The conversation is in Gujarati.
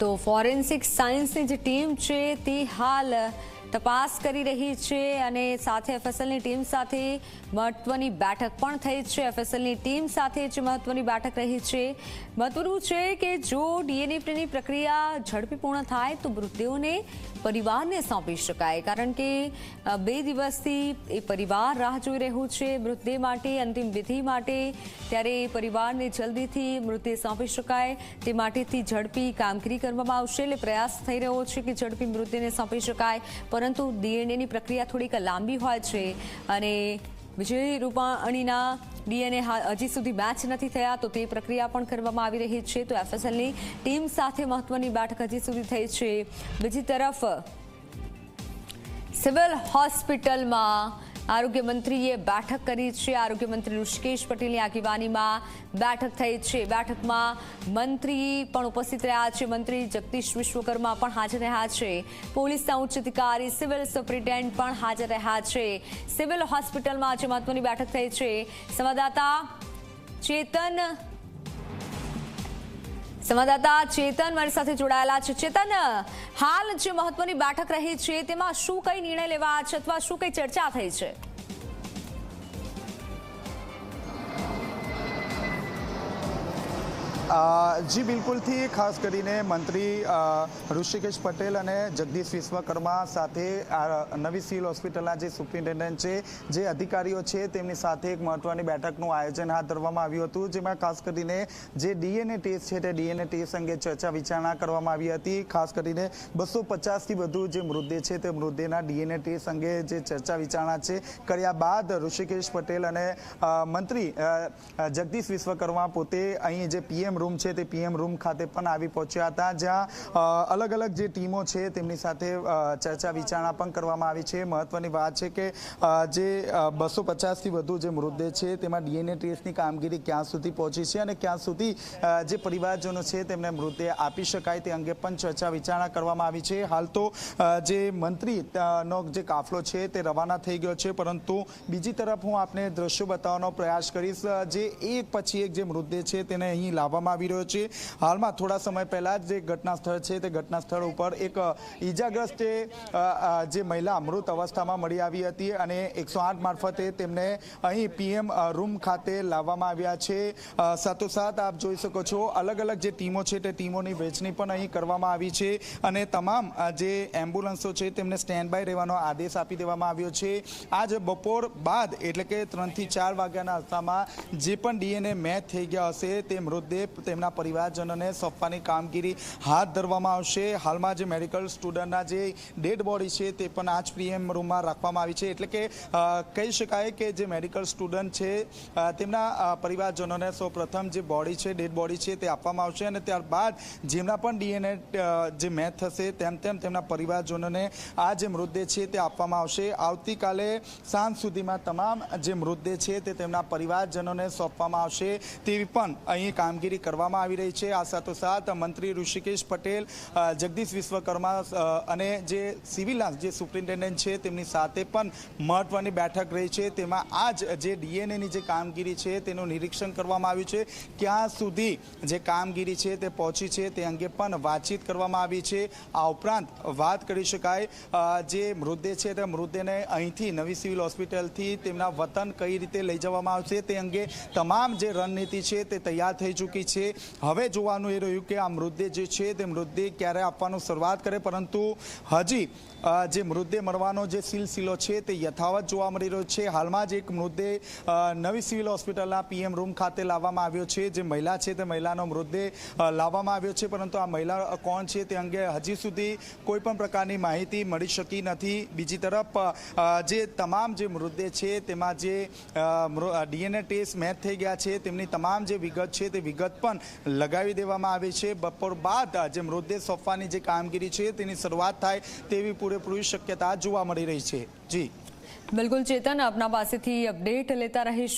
તો ફોરેન્સિક સાયન્સની જે ટીમ છે તે હાલ તપાસ કરી રહી છે અને સાથે એફએસએલની ટીમ સાથે મહત્વની બેઠક પણ થઈ છે। એફએસએલની ટીમ સાથે જ મહત્વની બેઠક રહી છે। મહત્વનું છે કે જો ડીએનએની પ્રક્રિયા ઝડપી પૂર્ણ થાય તો મૃતદેહોને પરિવારને સોંપી શકાય, કારણ કે 2 દિવસથી એ પરિવાર રાહ જોઈ રહ્યું છે મૃતદેહ માટે, અંતિમ વિધિ માટે। ત્યારે પરિવારને જલ્દીથી મૃતદેહ સોંપી શકાય તે માટેથી ઝડપી કામગીરી કરવામાં આવશે। એટલે પ્રયાસ થઈ રહ્યો છે કે ઝડપી મૃતદેહને સોંપી શકાય, પરંતુ ડીએનએની પ્રક્રિયા થોડીક લાંબી હોય છે અને વિજય રૂપાણીના ડીએનએ હજી સુધી મેચ નથી થયા, તો તે પ્રક્રિયા પણ કરવામાં આવી રહી છે। તો એફએસએલની ટીમ સાથે મહત્વની બેઠક હજી સુધી થઈ છે। બીજી તરફ સિવિલ હોસ્પિટલમાં આરોગ્ય મંત્રીએ બેઠક કરી છે। આરોગ્ય મંત્રી ઋષિકેશ પટેલની આગેવાનીમાં બેઠક થઈ છે। બેઠકમાં મંત્રી પણ ઉપસ્થિત રહ્યા છે। મંત્રી જગદીશ વિશ્વકર્મા પણ હાજર રહ્યા છે। પોલીસના ઉચ્ચ અધિકારી, સિવિલ સુપ્રિન્ટેન્ડન્ટ પણ હાજર રહ્યા છે। સિવિલ હોસ્પિટલમાં આજે મહત્વની બેઠક થઈ છે। સંવાદદાતા ચેતન મારી સાથે જોડાયેલા છે। ચેતન, હાલ જે મહત્વની બેઠક રહી છે તેમાં શું કઈ નિર્ણય લેવા છે અથવા શું કઈ ચર્ચા થઈ છે? જી બિલકુલથી, ખાસ કરીને મંત્રી ઋષિકેશ પટેલ અને જગદીશ વિશ્વકર્મા સાથે નવી સિવિલ હોસ્પિટલના જે સુપ્રિન્ટેન્ડન્ટ છે, જે અધિકારીઓ છે, તેમની સાથે એક મહત્વની બેઠકનું આયોજન હાથ ધરવામાં આવ્યું હતું, જેમાં ખાસ કરીને જે ડીએનએ ટેસ્ટ છે તે ડીએનએ ટેસ્ટ અંગે ચર્ચા વિચારણા કરવામાં આવી હતી। ખાસ કરીને 250થી વધુ જે મૃતદેહ છે તે મૃતદેહના ડીએનએ ટેસ્ટ અંગે જે ચર્ચા વિચારણા છે કર્યા બાદ ઋષિકેશ પટેલ અને મંત્રી જગદીશ વિશ્વકર્મા પોતે અહીં જે પીએમ રૂમ છે તે પીએમ રૂમ ખાતે પણ આવી પહોંચ્યા હતા, જ્યાં અલગ અલગ જે ટીમો છે તેમની સાથે ચર્ચા વિચારણા પણ કરવામાં આવી છે। મહત્વની વાત છે કે જે 250થી વધુ જે મૃતદેહ છે તેમાં ડીએનએ ટેસ્ટની કામગીરી ક્યાં સુધી પહોંચી છે અને ક્યાં સુધી જે પરિવારજનો છે તેમને મૃતદેહ આપી શકાય તે અંગે પણ ચર્ચા વિચારણા કરવામાં આવી છે। હાલ તો જે મંત્રીનો જે કાફલો છે તે રવાના થઈ ગયો છે, પરંતુ બીજી તરફ હું આપને દ્રશ્યો બતાવવાનો પ્રયાસ કરીશ, જે એક પછી એક જે મૃતદેહ છે તેને અહીં લાવવામાં આવી રહ્યો છે। હાલમાં થોડા સમય પહેલા જે ઘટના સ્થળ છે તે ઘટના સ્થળ ઉપર એક ઈજાગ્રસ્ત જે મહિલા મૃત અવસ્થામાં મળી આવી હતી અને 108 મારફતે તેમને અહીં પીએમ રૂમ ખાતે લાવવામાં આવ્યા છે। સાથોસાથ આપ જોઈ શકો છો અલગ અલગ જે ટીમો છે તે ટીમોની વહેંચણી પણ અહીં કરવામાં આવી છે અને તમામ જે એમ્બ્યુલન્સો છે તેમને સ્ટેન્ડ બાય રહેવાનો આદેશ આપી દેવામાં આવ્યો છે। આજ બપોર બાદ એટલે કે 3 થી 4 વાગ્યાના અરસામાં જે પણ ડીએનએ મેચ થઈ ગયા હશે તે મૃતદેહ તેમના પરિવારજનોને સોંપવાની કામગીરી હાથ ધરવામાં આવશે। હાલમાં જે મેડિકલ સ્ટુડન્ટના જે ડેડ બોડી છે તે પણ આ જ પીએમ રૂમમાં રાખવામાં આવી છે, એટલે કે કહી શકાય કે જે મેડિકલ સ્ટુડન્ટ છે તેમના પરિવારજનોને સૌપ્રથમ જે બોડી છે, ડેડ બોડી છે તે આપવામાં આવશે અને ત્યારબાદ જેમના પણ ડીએનએ જે મેચ થશે તેમ તેમના પરિવારજનોને આ જે મૃતદેહ છે તે આપવામાં આવશે। આવતીકાલે સાંજ સુધીમાં તમામ જે મૃતદેહ છે તે તેમના પરિવારજનોને સોંપવામાં આવશે તેવી પણ અહીં કામગીરી કરવામાં આવી રહી છે। આ સાથોસાથ મંત્રી ઋષિકેશ પટેલ, જગદીશ વિશ્વકર્મા અને જે સિવિલના જે સુપ્રિન્ટેન્ડન્ટ છે તેમની સાથે પણ મહત્વની બેઠક રહી છે। તેમાં આજ જે ડીએનએની જે કામગીરી છે તેનું નિરીક્ષણ કરવામાં આવ્યું છે, ક્યાં સુધી જે કામગીરી છે તે પહોંચી છે તે અંગે પણ વાતચીત કરવામાં આવી છે। આ ઉપરાંત વાત કરી શકાય જે મૃતદેહ છે તે મૃતદેહને અહીંથી નવી સિવિલ હોસ્પિટલથી તેમના વતન કઈ રીતે લઈ જવામાં આવશે તે અંગે તમામ જે રણનીતિ છે તે તૈયાર થઈ ચૂકી છે। હવે જોવાનું એ રહ્યું કે આ મૃતદેહ જે છે તે મૃતદેહ ક્યારે આપવાનું શરૂઆત કરે, પરંતુ હજી જે મૃતદેહ મળવાનો જે સિલસિલો છે તે યથાવત જોવા મળી રહ્યો છે। હાલમાં જ એક મૃતદેહ નવી સિવિલ હોસ્પિટલના પીએમ રૂમ ખાતે લાવવામાં આવ્યો છે। જે મહિલા છે તે મહિલાનો મૃતદેહ લાવવામાં આવ્યો છે, પરંતુ આ મહિલા કોણ છે તે અંગે હજી સુધી કોઈ પણ પ્રકારની માહિતી મળી શકી નથી। બીજી તરફ જે તમામ જે મૃતદેહ છે તેમાં જે ડીએનએ ટેસ્ટ મેચ થઈ ગયા છે તેમની તમામ જે વિગત છે તે વિગત પણ લગાવી દેવામાં આવી છે। બપોર બાદ જે મૃતદેહ સોંપવાની જે કામગીરી છે તેની શરૂઆત થાય તેવી પૂરેપૂરી શક્યતા જોવા મળી રહી છે। જી બિલકુલ ચેતન, આપના પાસેથી અપડેટ લેતા રહીશું।